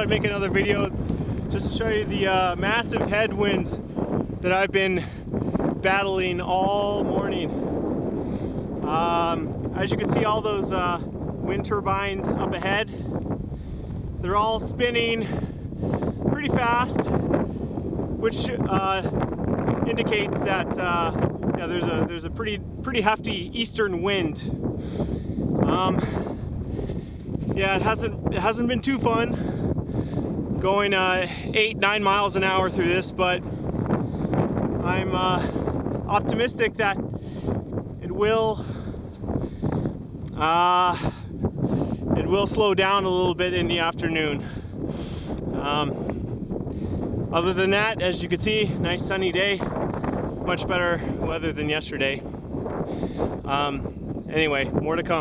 I'd make another video just to show you the massive headwinds that I've been battling all morning. As you can see, all those wind turbines up ahead, they're all spinning pretty fast, which indicates that yeah, there's a pretty hefty eastern wind. Yeah, it hasn't been too fun going 8-9 miles an hour through this, but I'm optimistic that it will slow down a little bit in the afternoon. Other than that, as you can see, nice sunny day, much better weather than yesterday. Anyway, more to come.